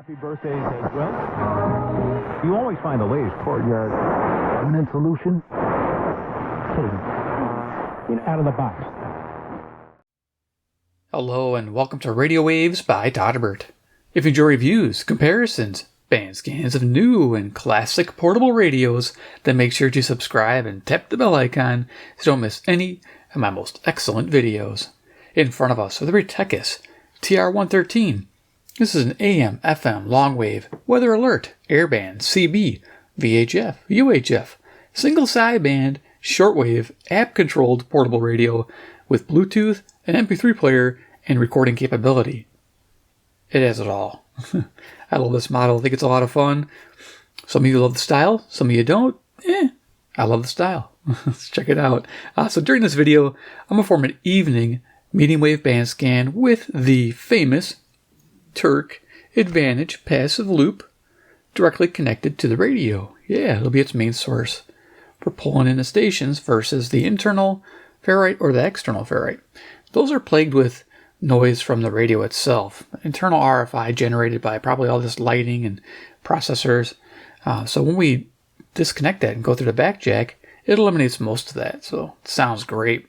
Happy birthdays as well. You always find the latest courtyard permanent solution. Out of the box. Hello and welcome to Radio Waves by Todderbert. If you enjoy reviews, comparisons, band scans of new and classic portable radios, then make sure to subscribe and tap the bell icon so you don't miss any of my most excellent videos. In front of us are the Retekess TR113. This is an AM, FM, long wave, weather alert, airband, CB, VHF, UHF, single sideband, shortwave, app-controlled portable radio with Bluetooth, an MP3 player, and recording capability. It has it all. I love this model. I think it's a lot of fun. Some of you love the style. Some of you don't. I love the style. Let's check it out. So during this video, I'm going to perform an evening medium wave band scan with the famous Terk Advantage Passive Loop directly connected to the radio. Yeah, it'll be its main source for pulling in the stations versus the internal ferrite or the external ferrite. Those are plagued with noise from the radio itself. Internal RFI generated by probably all this lighting and processors. So when we disconnect that and go through the back jack, it eliminates most of that. So it sounds great.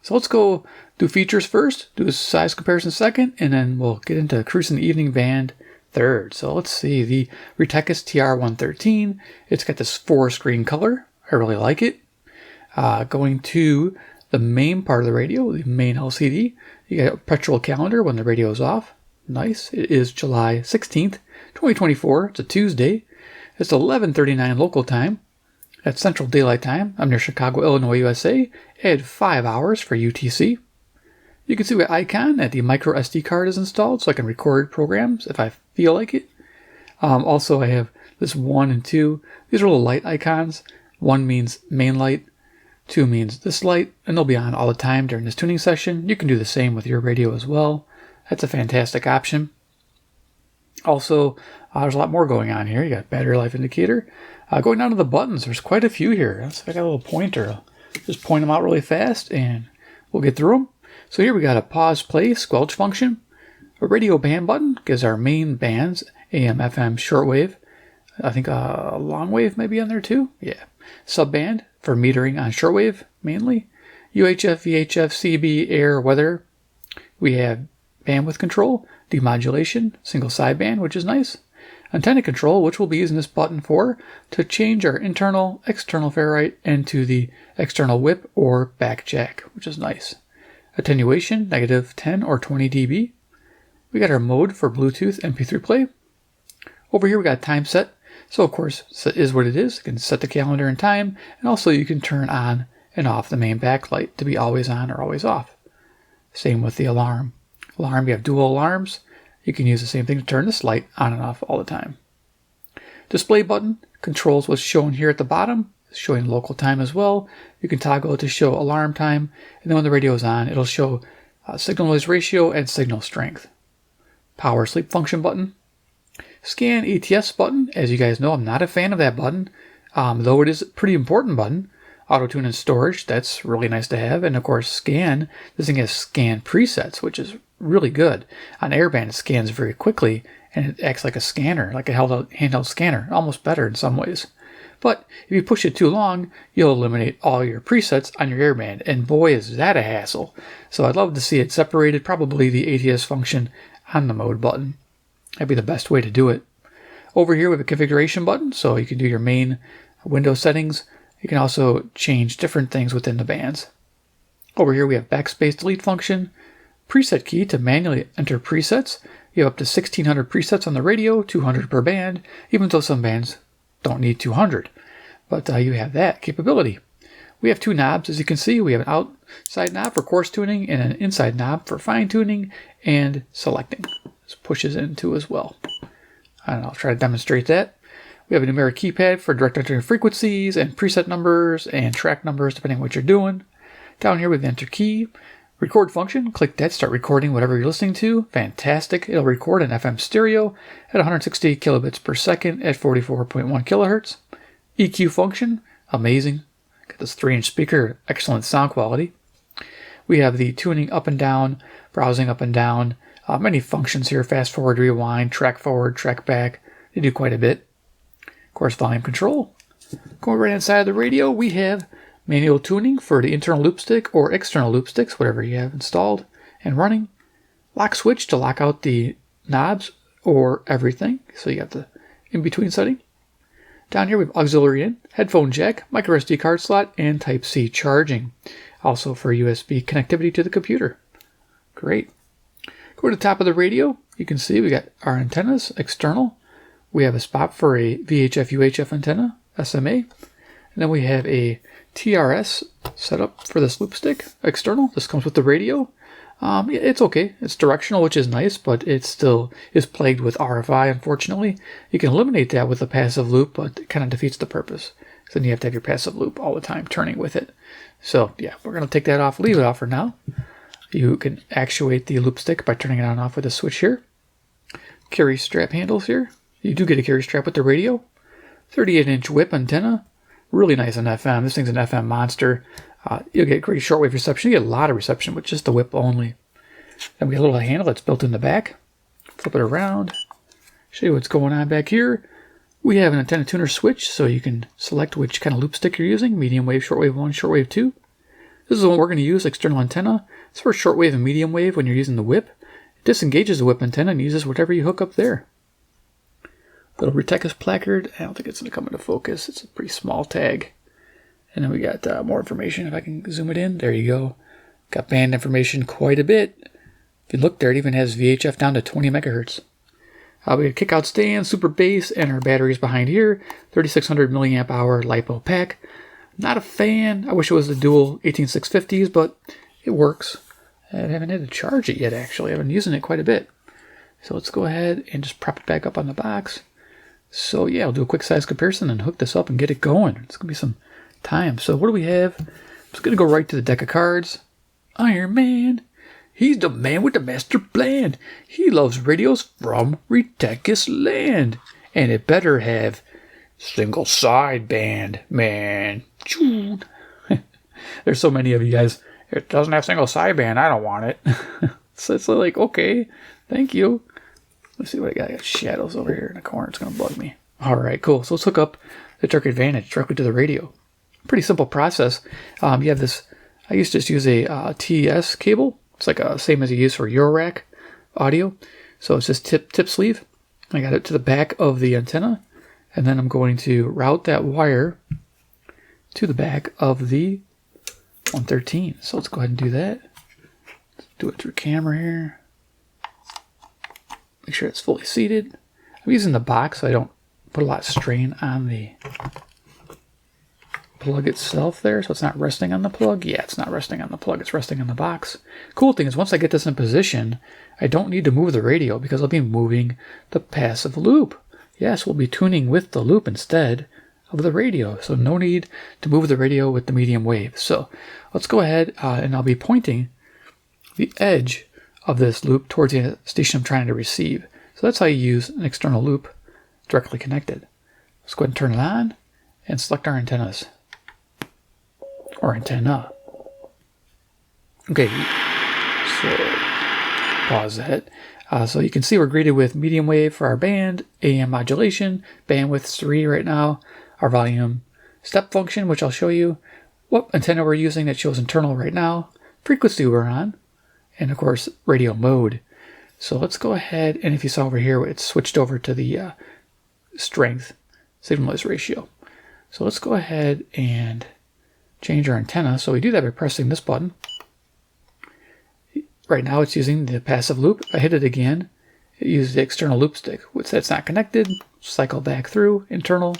So let's go do features first, do a size comparison second, and then we'll get into cruising the evening band third. So let's see, the Retekess TR113. It's got this 4-screen color. I really like it. Going to the main part of the radio, the main LCD, you got a perpetual calendar when the radio is off. Nice. It is July 16th, 2024. It's a Tuesday. It's 11:39 local time. That's Central Daylight Time. I'm near Chicago, Illinois, USA. Add 5 hours for UTC. You can see my icon that the micro SD card is installed so I can record programs if I feel like it. Also, I have this 1 and 2. These are little light icons. 1 means main light. 2 means this light, and they'll be on all the time during this tuning session. You can do the same with your radio as well. That's a fantastic option. Also, there's a lot more going on here. You got battery life indicator. Going down to the buttons, there's quite a few here. Let's see if I got a little pointer. I'll just point them out really fast, and we'll get through them. So here we got a pause, play, squelch function. A radio band button gives our main bands, AM, FM, shortwave. I think a long wave may be on there too. Yeah. Subband for metering on shortwave mainly. UHF, VHF, CB, air, weather. We have bandwidth control, demodulation, single sideband, which is nice. Antenna control, which we'll be using this button for to change our internal, external ferrite into the external whip or back jack, which is nice. Attenuation, -10 or 20 dB. We got our mode for Bluetooth MP3 play. Over here we got time set. So of course, it is what it is. You can set the calendar and time, and also you can turn on and off the main backlight to be always on or always off. Same with the alarm. Alarm, you have dual alarms. You can use the same thing to turn this light on and off all the time. Display button controls what's shown here at the bottom. It's showing local time as well. You can toggle it to show alarm time, and then when the radio is on, it'll show signal noise ratio and signal strength. Power sleep function button. Scan ATS button. As you guys know, I'm not a fan of that button, though it is a pretty important button. Auto tune and storage, that's really nice to have. And of course, scan. This thing has scan presets, which is really good. On airband, it scans very quickly, and it acts like a scanner, like a handheld scanner, almost better in some ways. But if you push it too long, you'll eliminate all your presets on your airband, and boy, is that a hassle. So I'd love to see it separated, probably the ATS function on the mode button. That'd be the best way to do it. Over here we have a configuration button, so you can do your main window settings. You can also change different things within the bands. Over here we have backspace delete function, preset key to manually enter presets. You have up to 1,600 presets on the radio, 200 per band, even though some bands don't need 200. But you have that capability. We have 2 knobs, as you can see. We have an outside knob for coarse tuning and an inside knob for fine tuning and selecting. This pushes into as well. I'll try to demonstrate that. We have a numeric keypad for direct entering frequencies and preset numbers and track numbers depending on what you're doing. Down here we have the enter key. Record function, click that, start recording whatever you're listening to. Fantastic. It'll record in FM stereo at 160 kilobits per second at 44.1 kilohertz. EQ function, amazing. Got this 3-inch speaker, excellent sound quality. We have the tuning up and down, browsing up and down, Many functions here: fast forward, rewind, track forward, track back. They do quite a bit. Of course, volume control. Going right inside of the radio, we have manual tuning for the internal loop stick or external loop sticks, whatever you have installed and running. Lock switch to lock out the knobs or everything. So you got the in-between setting. Down here we have auxiliary in, headphone jack, micro SD card slot, and Type-C charging. Also for USB connectivity to the computer. Great. Go to the top of the radio. You can see we got our antennas, external. We have a spot for a VHF UHF antenna, SMA. And then we have a TRS setup for this loop stick, external. This comes with the radio. It's okay. It's directional, which is nice, but it still is plagued with RFI, unfortunately. You can eliminate that with a passive loop, but it kind of defeats the purpose. Then you have to have your passive loop all the time turning with it. So, yeah, we're going to take that off, leave it off for now. You can actuate the loop stick by turning it on and off with a switch here. Carry strap handles here. You do get a carry strap with the radio. 38-inch whip antenna. Really nice on FM. This thing's an FM monster. You'll get great shortwave reception. You get a lot of reception with just the whip only. Then we got a little handle that's built in the back. Flip it around. Show you what's going on back here. We have an antenna tuner switch, so you can select which kind of loop stick you're using. Medium wave, shortwave 1, shortwave 2. This is the one we're going to use, external antenna. It's for shortwave and medium wave when you're using the whip. It disengages the whip antenna and uses whatever you hook up there. Little Retekess placard. I don't think it's going to come into focus. It's a pretty small tag. And then we got more information. If I can zoom it in, there you go. Got band information quite a bit. If you look there, it even has VHF down to 20 megahertz. We got kick out stand, super bass, and our batteries behind here. 3600 milliamp hour LiPo pack. Not a fan. I wish it was the dual 18650s, but it works. I haven't had to charge it yet, actually. I've been using it quite a bit. So let's go ahead and just prop it back up on the box. So yeah, I'll do a quick size comparison and hook this up and get it going. It's going to be some time. So what do we have? I'm just going to go right to the deck of cards. Iron Man. He's the man with the master plan. He loves radios from Retekess land. And it better have single sideband, man. There's so many of you guys. It doesn't have single sideband. I don't want it. So it's like, okay, thank you. Let's see what I got. I got shadows over here in the corner. It's going to bug me. All right, cool. So let's hook up the Terk Advantage directly to the radio. Pretty simple process. You have this. I used to just use a TES cable. It's like a same as you use for Eurorack audio. So it's just tip sleeve. I got it to the back of the antenna. And then I'm going to route that wire to the back of the 113. So let's go ahead and do that. Let's do it through camera here. Make sure it's fully seated. I'm using the box so I don't put a lot of strain on the plug itself there, so it's not resting on the plug. Yeah, it's not resting on the plug, it's resting on the box. Cool thing is once I get this in position, I don't need to move the radio because I'll be moving the passive loop. Yes, we'll be tuning with the loop instead of the radio, so no need to move the radio with the medium wave. So let's go ahead and I'll be pointing the edge of this loop towards the station I'm trying to receive. So that's how you use an external loop directly connected. Let's go ahead and turn it on and select our antennas. Or antenna. Okay, so pause that. So you can see we're greeted with medium wave for our band, AM modulation, bandwidth 3 right now, our volume step function, which I'll show you, what antenna we're using that shows internal right now, frequency we're on, and of course radio mode. So let's go ahead, and if you saw over here, it's switched over to the strength signal noise ratio. So let's go ahead and change our antenna. So we do that by pressing this button. Right now it's using the passive loop. If I hit it again, it uses the external loop stick. Which that's not connected, cycle back through, internal,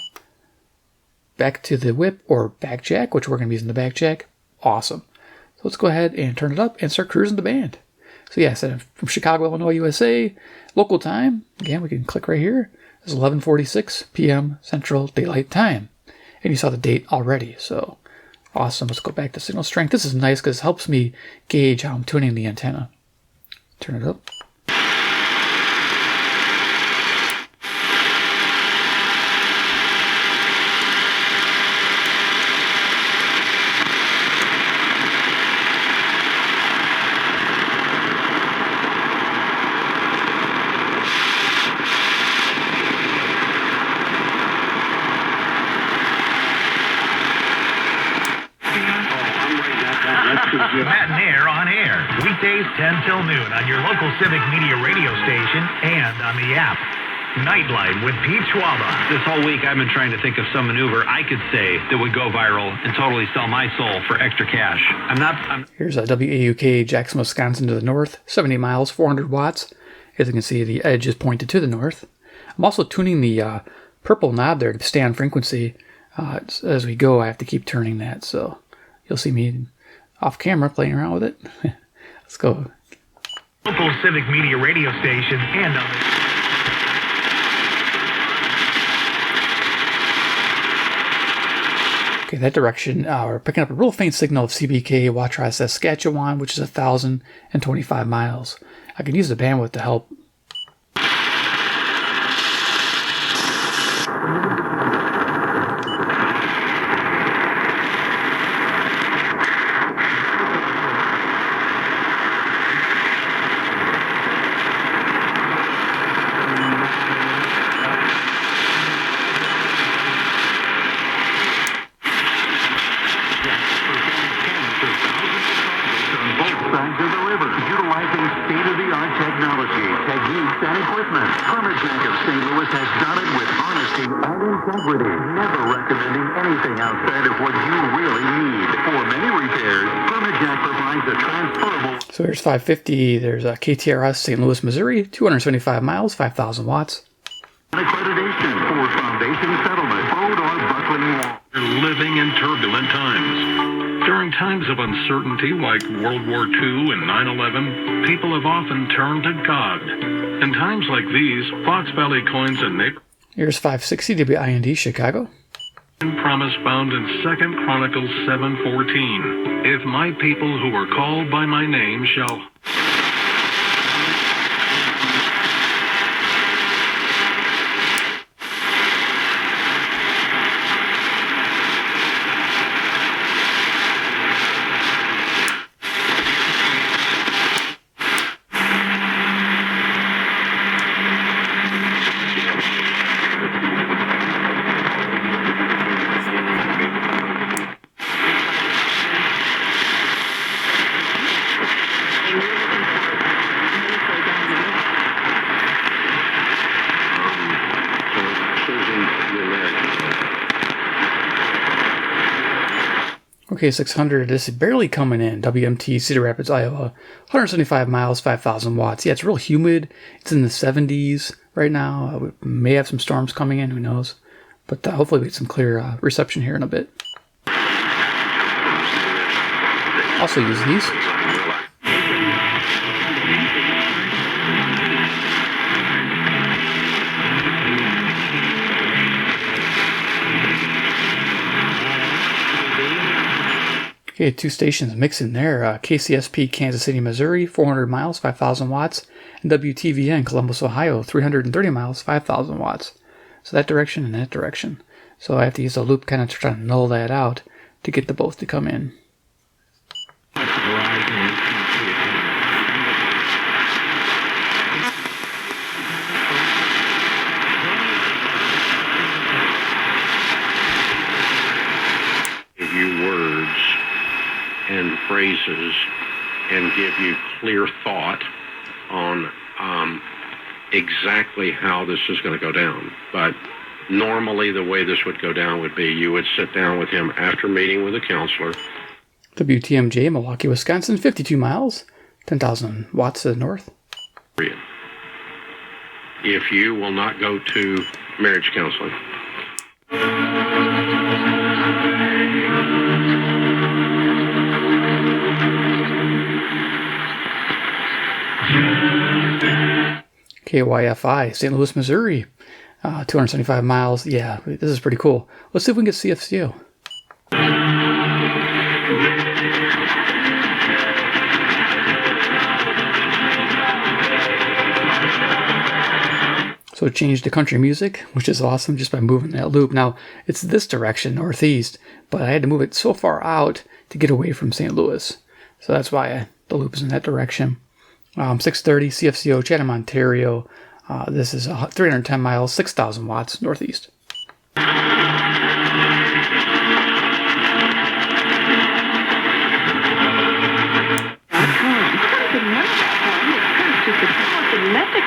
back to the whip or back jack, which we're going to be using the back jack. Awesome. So let's go ahead and turn it up and start cruising the band. So yeah, so from Chicago, Illinois, USA, local time. Again, we can click right here. It's 11:46 p.m. Central Daylight Time. And you saw the date already, so awesome. Let's go back to signal strength. This is nice because it helps me gauge how I'm tuning the antenna. Turn it up. Weekdays 10 till noon on your local Civic Media radio station and on the app. Nightlight with Pete Schwaba. This whole week I've been trying to think of some maneuver I could say that would go viral and totally sell my soul for extra cash. Here's a WAUK, Jackson, Wisconsin to the north, 70 miles, 400 watts. As you can see, the edge is pointed to the north. I'm also tuning the purple knob there to stay on frequency. As we go, I have to keep turning that, so you'll see me off camera playing around with it. Let's go. Local Civic Media radio station and on the... Okay, that direction, we're picking up a real faint signal of CBK, Watrous, Saskatchewan, which is 1,025 miles. I can use the bandwidth to help. So here's 550, there's a KTRS, St. Louis, Missouri, 275 miles, 5,000 watts. Accreditation for Foundation Settlement, Road or Buckling Wall. Living in turbulent times. During times of uncertainty like World War II and 9/11, people have often turned to God. In times like these, Fox Valley Coins and Neighbor... Here's 560, WIND, Chicago. Promise found in 2 Chronicles 7:14. If my people who are called by my name shall... Okay, 600, this is barely coming in. WMT, Cedar Rapids, Iowa, 175 miles, 5,000 watts. Yeah, it's real humid. It's in the 70s right now. We may have some storms coming in, who knows. But hopefully we get some clear reception here in a bit. Also use these. Okay, 2 stations mixing there. KCSP, Kansas City, Missouri, 400 miles, 5,000 watts. And WTVN, Columbus, Ohio, 330 miles, 5,000 watts. So that direction and that direction. So I have to use a loop kind of to try to null that out to get the both to come in. Give you words and phrases and give you clear thought on exactly how this is going to go down. But normally the way this would go down would be you would sit down with him after meeting with a counselor. WTMJ, Milwaukee, Wisconsin, 52 miles, 10,000 watts to the north. If you will not go to marriage counseling. KYFI, St. Louis, Missouri, 275 miles. Yeah, this is pretty cool. Let's see if we can get CFCO. So it changed to country music, which is awesome just by moving that loop. Now, it's this direction, northeast, but I had to move it so far out to get away from St. Louis. So that's why the loop is in that direction. 630 CFCO, Chatham, Ontario. This is 310 miles, 6,000 watts northeast.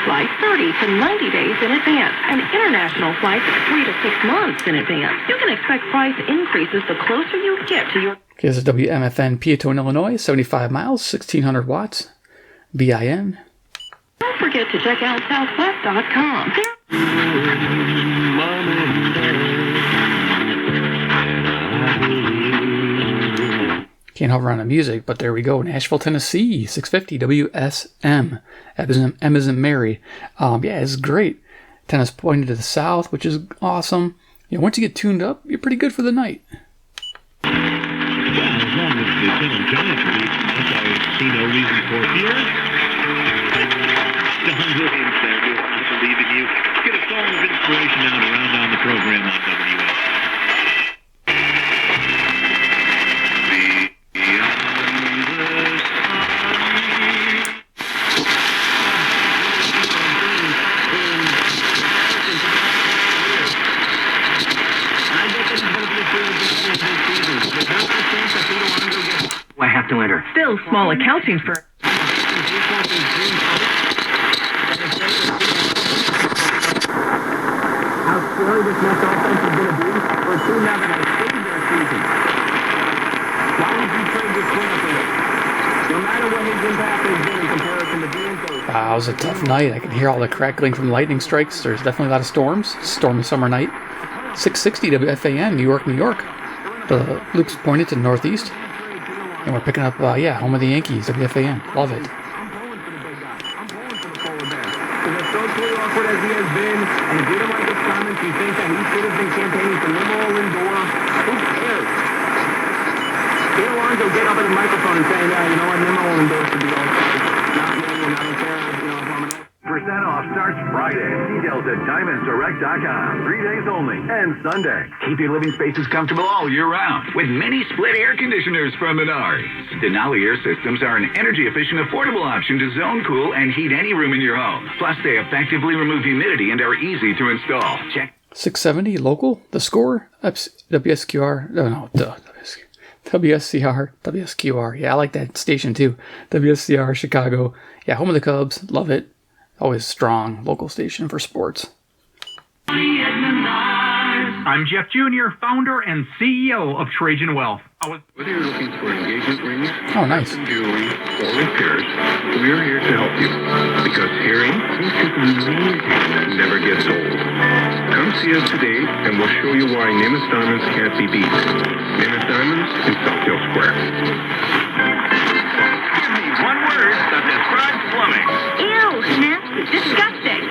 flights 30 to 90 days in advance, and international flights 3 to 6 months in advance. You can expect price increases the closer you get to your... Here's a WMFN Peatone, Illinois, 75 miles, 1600 watts, BIN. Don't forget to check out Southwest.com. Can't hover on the music, but there we go. Nashville, Tennessee, 650 WSM. M as in Mary. Yeah, it's great. Tennis pointed to the south, which is awesome. You know, once you get tuned up, you're pretty good for the night. Well, as long as the tunnel giant reads us, I see no reason for fear. Don Williams there, I believe in you. Get a song of inspiration out around on the program on WS. I have to enter. Still small accounting firm. How scary this next offense is going to be for a team now that has saved their season. Why would you trade this player for it? No matter what his impact has been in comparison to D'Anto's. Wow, it was a tough night. I can hear all the crackling from lightning strikes. There's definitely a lot of storms. Stormy summer night. 660 WFAN, New York, New York. The loop's pointed to the northeast. And we're picking up, home of the Yankees, WFAN. Love it. Awkward as he has been, and if you don't like his comments, you think that he should have been campaigning for Limo Lindor, who cares? Jay Alonso get up at the microphone and say, you know what, Limo Lindor should be all stars. Not me, and I don't care, Percent off starts Friday. Details at DiamondsDirect.com. 3 days only, and Sunday. Keep your living spaces comfortable all year round with mini split air conditioners from Menards. Denali air systems are an energy-efficient, affordable option to zone cool and heat any room in your home. Plus, they effectively remove humidity and are easy to install. Check 670 local. The score. WSQR. WSCR. WSQR. Yeah, I like that station too. WSCR Chicago. Yeah, home of the Cubs. Love it. Always strong local station for sports. I'm Jeff Jr., founder and CEO of Trajan Wealth. Whether you're looking for engagement rings, oh, nice, jewelry, or repairs, we're here to help you. Because hearing is amazing, never gets old. Come see us today, and we'll show you why Nimitz Diamonds can't be beat. Nimitz Diamonds in Southdale Square. Give me one word that describes plumbing. Ew, nasty, disgusting.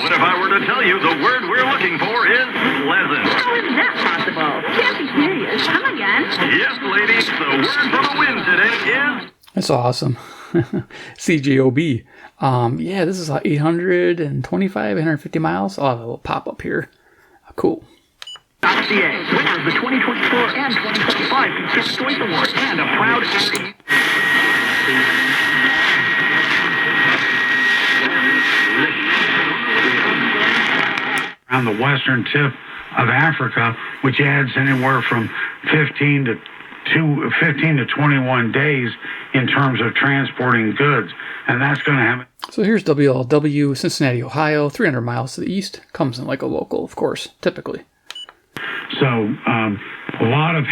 What if I were to tell you the word we're looking for is pleasant? How is that possible? Can't be serious. Come again. Yes, ladies, the word for the win today is... That's awesome. CJOB. Yeah, this is 825, 850 miles. I'll have a little pop-up here. Cool. .ca, winner of the 2024 and 2025 Consumer Choice Award, and a proud... On the western tip of Africa, which adds anywhere from 15 to 21 days in terms of transporting goods, and that's going to have... So here's WLW, Cincinnati, Ohio, 300 miles to the east. Comes in like a local, of course, typically. So a lot of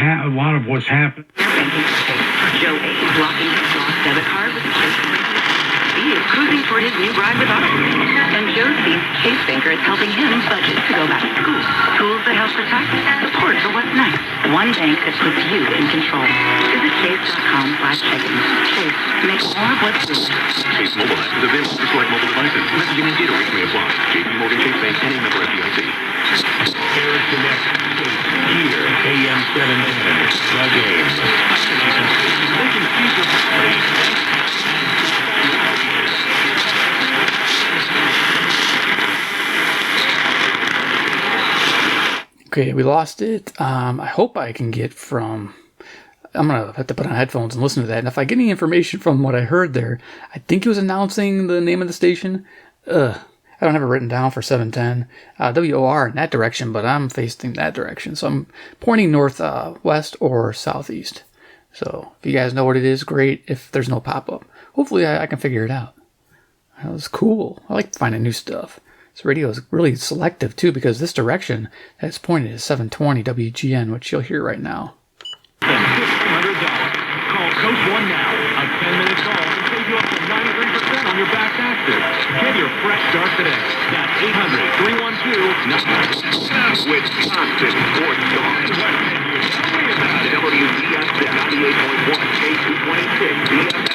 what's happened. Joe A. is blocking his lost debit card with his he is cruising toward his new bride with Auto. And Joe sees Chase Banker is helping him budget to go back to school. Tools that help protect, support for what's next. One bank that puts you in control. Visit chase.com/checking. Chase, make more of what's real. Chase mobile app is available for select mobile devices. Messaging and data rates may apply. JP Morgan Chase Bank and a member FDIC. Here Connect here, AM 710, the game. Okay, we lost it. I hope I can get from... I'm going to have to put on headphones and listen to that. And if I get any information from what I heard there, I think he was announcing the name of the station. I don't have it written down for 710. WOR in that direction, but I'm facing that direction. So I'm pointing northwest or southeast. So if you guys know what it is, great. If there's no pop-up, hopefully I can figure it out. That was cool. I like finding new stuff. This radio is really selective too, because this direction that it's pointed is 720 WGN, which you'll hear right now. $100. Call Coach One now. A 10-minute call can save you up to 93% on your back taxes. Get your fresh start today. That's 800-312-9. With constant sports talk. WBS 98.1 K226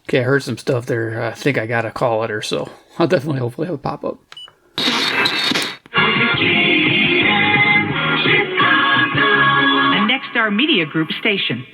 Okay, I heard some stuff there. I think I got to call it or so. I'll definitely hopefully have a pop-up. The Next Star Media Group station.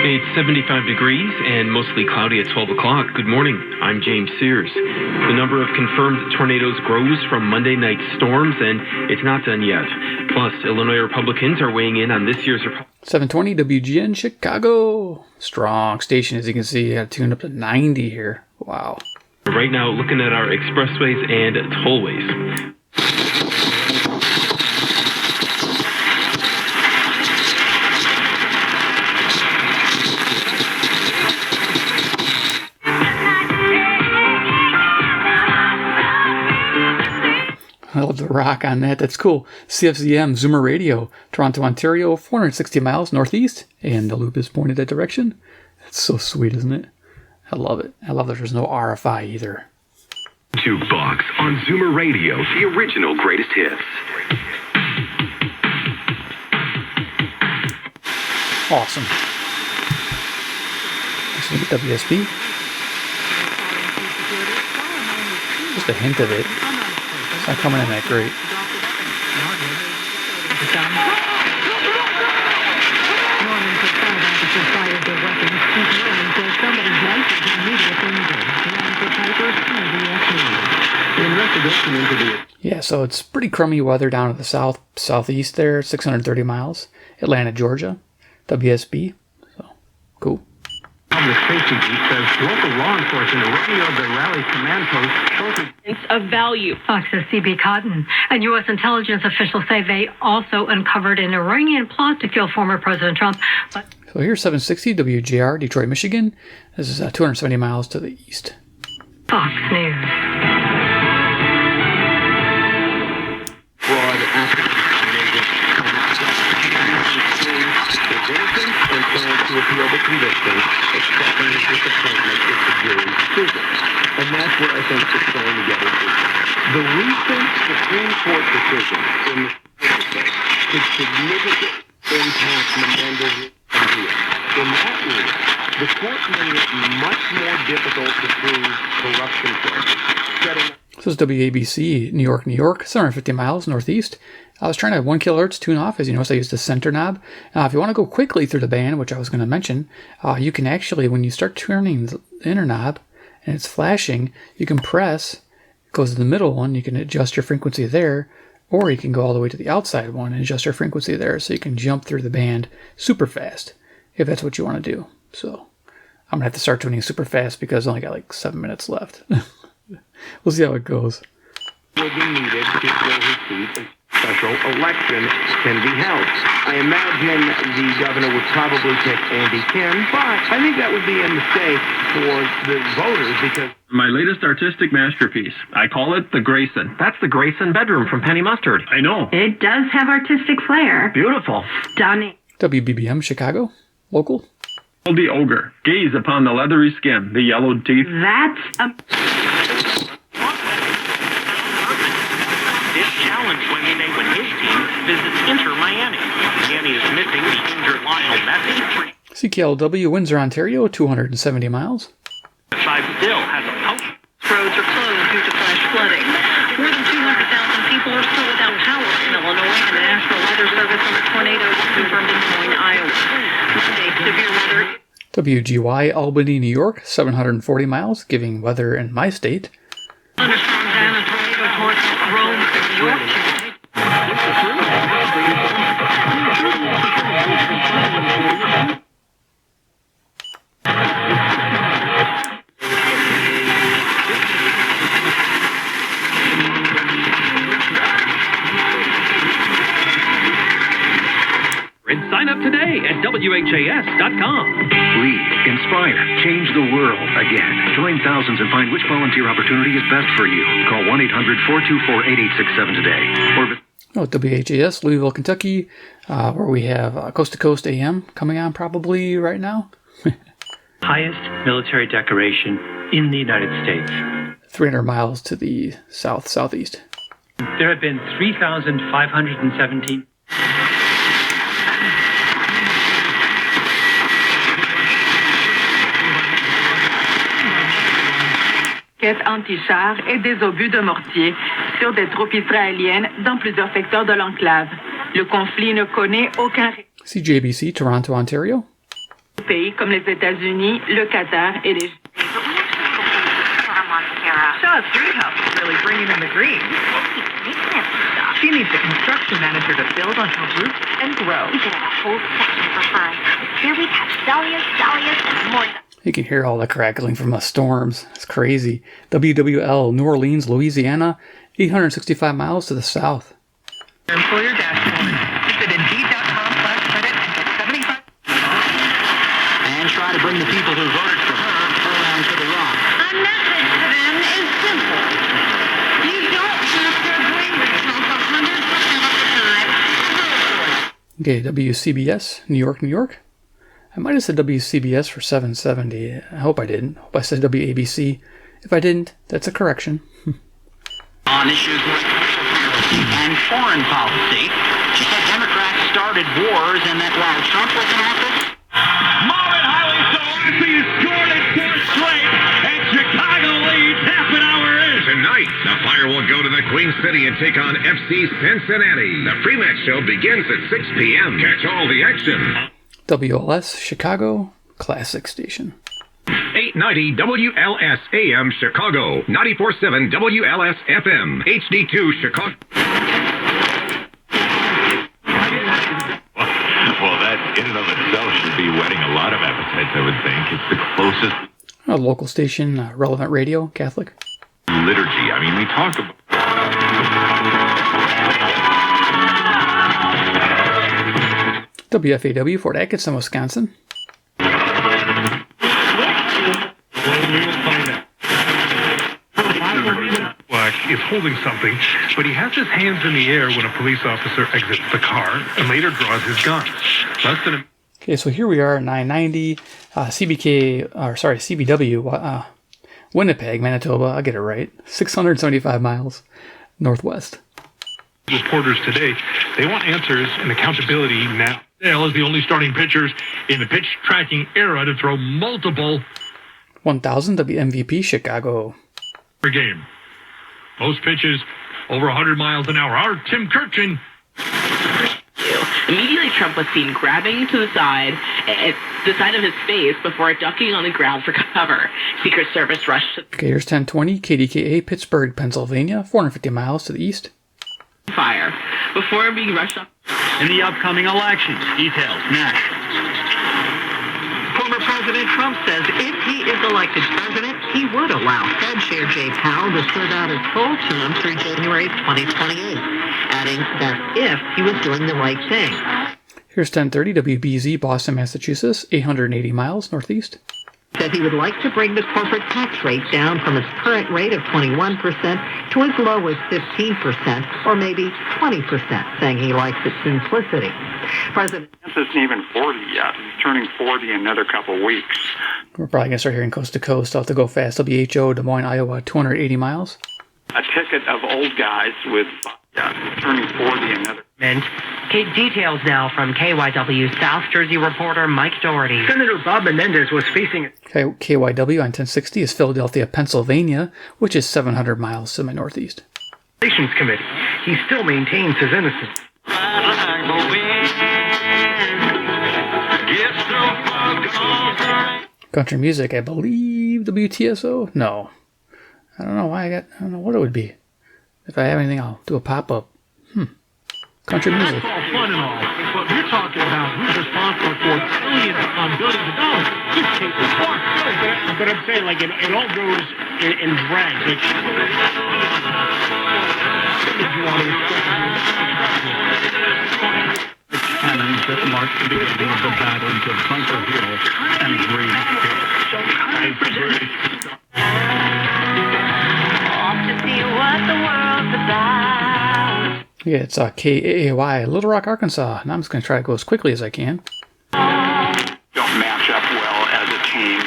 It's 75 degrees and mostly cloudy at 12 o'clock. Good morning. I'm James Sears. The number of confirmed tornadoes grows from Monday night's storms, and it's not done yet. Plus, Illinois Republicans are weighing in on this year's 720 WGN Chicago. Strong station, as you can see. I tuned up to 90 here. Wow. Right now, looking at our expressways and tollways. I love the rock on that. That's cool. CFZM Zoomer Radio, Toronto, Ontario, 460 miles northeast, and the loop is pointed that direction. That's so sweet, isn't it? I love it. I love that there's no RFI either. Jukebox on Zoomer Radio, the original greatest hits. Awesome. This is WSB. Just a hint of it. It's not coming in that great. Yeah, so it's pretty crummy weather down to the southeast there, 630 miles. Atlanta, Georgia, WSB. So, cool. Public safety chief says local law enforcement radioed the rally's command post shortly. Of value. Fox's CB Cotton. And U.S. intelligence officials say they also uncovered an Iranian plot to kill former President Trump. But so here's 760 WJR, Detroit, Michigan. This is 270 miles to the east. Fox News. Fraud after and plans to appeal the conviction, expressing his disappointment with the jury's decision. And that's where I think it's going to get into. The recent Supreme Court decision in the case could significantly impact Menendez's appeal. In that way, the court made it much more difficult to prove corruption charges. This is WABC, New York, New York, 750 miles northeast. I was trying to 1 kHz tune off. As you notice, I used the center knob. If you want to go quickly through the band, which I was going to mention, you can actually, when you start turning the inner knob and it's flashing, you can press, it goes to the middle one, you can adjust your frequency there, or you can go all the way to the outside one and adjust your frequency there, so you can jump through the band super fast, if that's what you want to do. So I'm going to have to start tuning super fast because I only got like 7 minutes left. We'll see how it goes. Will be needed to fill his seat and special election can be held. I imagine the governor would probably pick Andy Kim, but I think that would be a mistake for the voters because... My latest artistic masterpiece. I call it the Grayson. That's the Grayson bedroom from Penny Mustard. I know. It does have artistic flair. Beautiful. Stunning. WBBM Chicago, local. The ogre. Gaze upon the leathery skin, the yellowed teeth. That's a... This challenge Wednesday when his team visits Inter Miami. Miami is missing the injured Lionel Messi. CKLW, Windsor, Ontario, 270 miles. Besides, Bill has a post. Roads are closed due to flash flooding. More than 200,000 people are still without power in Illinois, and the National Weather Service on the tornado was confirmed in Des Moines, Iowa. Monday, severe weather. WGY, Albany, New York, 740 miles, giving weather in my state. Thunderstorms and a tornado towards Rome, New York. WHAS.com. Lead, inspire, change the world again. Join thousands and find which volunteer opportunity is best for you. Call 1-800-424-8867 today. Or WHAS, Louisville, Kentucky, where we have Coast to Coast AM coming on probably right now. Highest military decoration in the United States. 300 miles to the southeast. There have been 3,517. Anti-chars et des obus de mortier sur des troupes israéliennes dans plusieurs secteurs de l'enclave. Le conflit ne connaît aucun CJBC, Toronto, Ontario. Pays comme les États-Unis, le Qatar et les... Shaw's greenhouse is really bringing in the green. She needs a construction manager to build on her roof and grow. We could have a whole section for her. Here we have dahlias, and more. You can hear all the crackling from the storms. It's crazy. WWL, New Orleans, Louisiana, 865 miles to the south. Your employer dashboard. Visit Indeed.com/credit and get 75. And try to bring the people who voted for her around to the rock. Our message to them is simple. You don't have to agree with Trump 100% of the time. Okay, WCBS, New York, New York. I might have said WCBS for 770. I hope I didn't. I hope I said WABC. If I didn't, that's a correction. On issues and foreign policy, she said Democrats started wars and that while Trump was in office... Marvin Highly Solarsi scored it fourth straight, and Chicago leads half an hour in. Tonight, the Fire will go to the Queen City and take on FC Cincinnati. The pre-match show begins at 6 p.m. Catch all the action. WLS, Chicago, Classic Station. 890 WLS AM Chicago, 94.7 WLS FM, HD2 Chicago. Well, that in and of itself should be whetting a lot of appetites, I would think. It's the closest... A local station, Relevant Radio, Catholic. Liturgy. I mean, we talk about... WFAW, Fort Atkinson, Wisconsin. Black is holding something, but he has his hands in the air when a police officer exits the car and later draws his gun. Less than a... Okay, so here we are at 990, CBW, Winnipeg, Manitoba, I'll get it right, 675 miles northwest. Reporters today, they want answers and accountability now. Dale is the only starting pitchers in the pitch tracking era to throw multiple 1000 WMVP, Chicago. per game. Most pitches over 100 miles an hour. Our Tim Kirchin. Immediately, Trump was seen grabbing to the side, at the side of his face, before ducking on the ground for cover. Secret Service rushed to Okay, here's 1020, KDKA, Pittsburgh, Pennsylvania, 450 miles to the east. Fire before being rushed up. In the upcoming elections, details next. Former President Trump says if he is elected president, he would allow Fed Chair Jay Powell to serve out his full term through January 2028, adding that if he was doing the right thing. Here's 1030, WBZ, Boston, Massachusetts, 880 miles northeast. Said he would like to bring the corporate tax rate down from its current rate of 21% to as low as 15%, or maybe 20%, saying he likes its simplicity. President isn't even 40 yet. He's turning 40 in another couple weeks. We're probably going to start hearing coast to coast. I'll have to go fast. WHO, Des Moines, Iowa, 280 miles. A ticket of old guys with turning 40 another. Details now from KYW South Jersey reporter Mike Doherty. Senator Bob Menendez was facing... KYW on 1060 is Philadelphia, Pennsylvania, which is 700 miles to my northeast. Relations Committee. He still maintains his innocence. Country music, I believe WTSO? No. I don't know why I don't know what it would be. If I have anything, I'll do a pop-up. Country music. That's all fun and all, but we're talking about who's responsible for billions upon billions of dollars. This case is far. But I'm saying, like, it all goes in drags. Like, cannons that marked the beginning of the battles of Bunker Hill and Green Hill. Off to see what the world's about. Yeah, it's KAAY, Little Rock, Arkansas. And I'm just going to try to go as quickly as I can. Don't match up well as a team.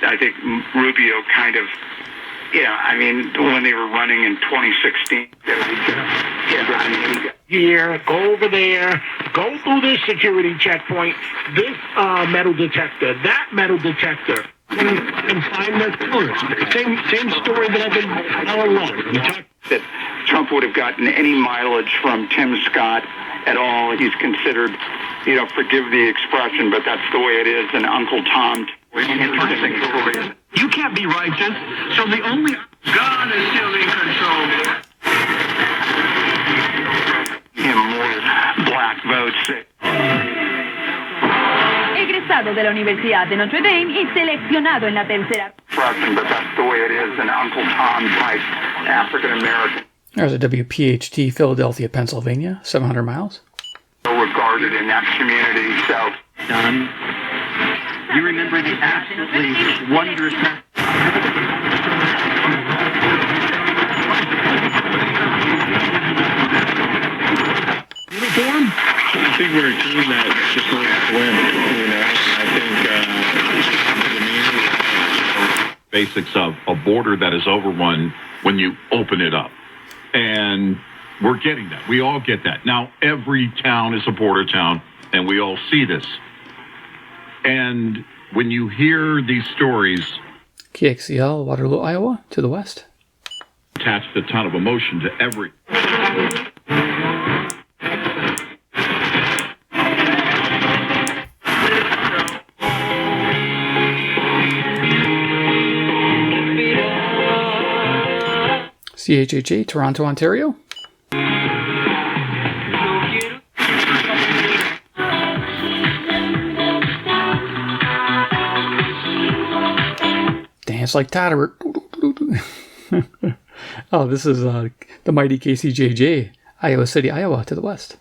I think Rubio kind of, when they were running in 2016, Here, go over there, go through this security checkpoint, this metal detector, that metal detector, and find the tourist. Same story that I've been all along. That Trump would have gotten any mileage from Tim Scott at all. He's considered, forgive the expression, but that's the way it is. And Uncle Tom. Interesting story. You can't be righteous, so the only God is still in control. More black votes. Egresado de la Universidad de Notre Dame y seleccionado en la tercera. But that's the way it is. And Uncle Tom type African American. There's a WPHT, Philadelphia, Pennsylvania, 700 miles. Regarded in that community, so. Done. You remember the absolutely wondrous. Uniform? I think we're a team that just wants to win. I think basics of a border that is overrun when you open it up. And we're getting that. We all get that. Now, every town is a border town, and we all see this. And when you hear these stories... KXCL, Waterloo, Iowa, to the west. Attached a ton of emotion to every... CHHA, Toronto, Ontario. Dance like Todderbert. Oh, this is the mighty KCJJ, Iowa City, Iowa, to the west.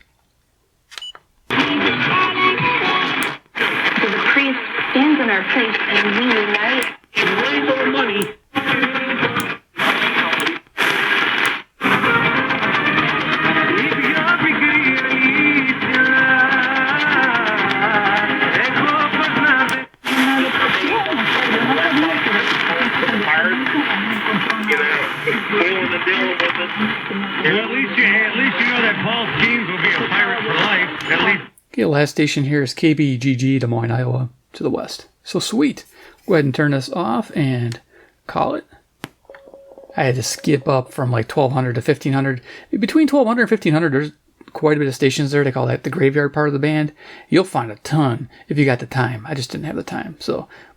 So the priest stands in our place and we unite. Raise our money. At least you know that Paul Skeens will be a pirate for life. At least. Okay, last station here is KBGG, Des Moines, Iowa, to the west. So sweet. Go ahead and turn this off and call it. I had to skip up from like 1200 to 1500. Between 1200 and 1500, there's quite a bit of stations there. They call that the graveyard part of the band. You'll find a ton if you got the time. I just didn't have the time.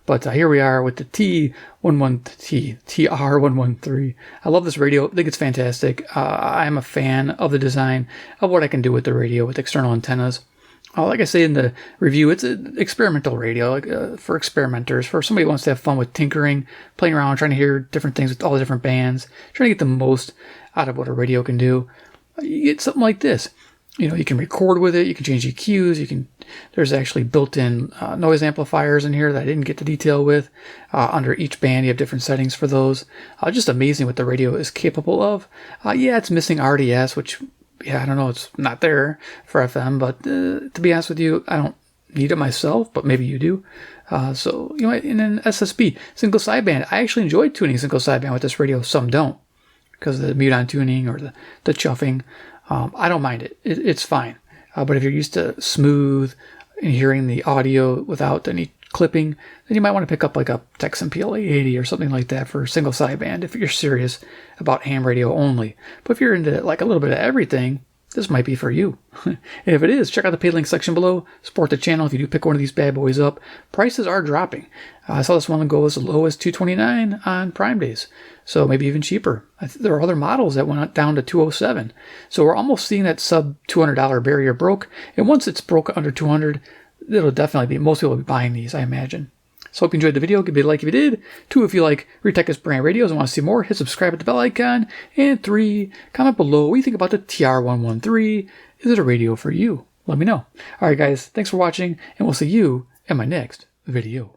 But here we are with the TR113. I love this radio. I think it's fantastic. I'm a fan of the design of what I can do with the radio with external antennas. Like I say in the review, it's an experimental radio for experimenters, for somebody who wants to have fun with tinkering, playing around, trying to hear different things with all the different bands, trying to get the most out of what a radio can do. You get something like this. You can record with it. You can change EQs. There's actually built-in noise amplifiers in here that I didn't get to detail with. Under each band, you have different settings for those. Just amazing what the radio is capable of. Yeah, it's missing RDS, which, I don't know, it's not there for FM. But to be honest with you, I don't need it myself, but maybe you do. And then SSB, single sideband. I actually enjoyed tuning single sideband with this radio. Some don't, because of the mute-on tuning or the chuffing. I don't mind it. It's fine. But if you're used to smooth and hearing the audio without any clipping, then you might want to pick up like a Texan PL880 or something like that for single sideband if you're serious about ham radio only. But if you're into like a little bit of everything, this might be for you. And if it is, check out the paid link section below. Support the channel if you do pick one of these bad boys up. Prices are dropping. I saw this one go as low as $229 on Prime days. So maybe even cheaper. There are other models that went down to $207. So we're almost seeing that sub $200 barrier broke. And once it's broke under $200, it'll definitely be, most people will be buying these, I imagine. So hope you enjoyed the video. Give me a like if you did. 2, if you like Retekess brand radios and want to see more, hit subscribe at the bell icon. And 3, comment below what you think about the TR113. Is it a radio for you? let me know. All right, guys, thanks for watching, and we'll see you in my next video.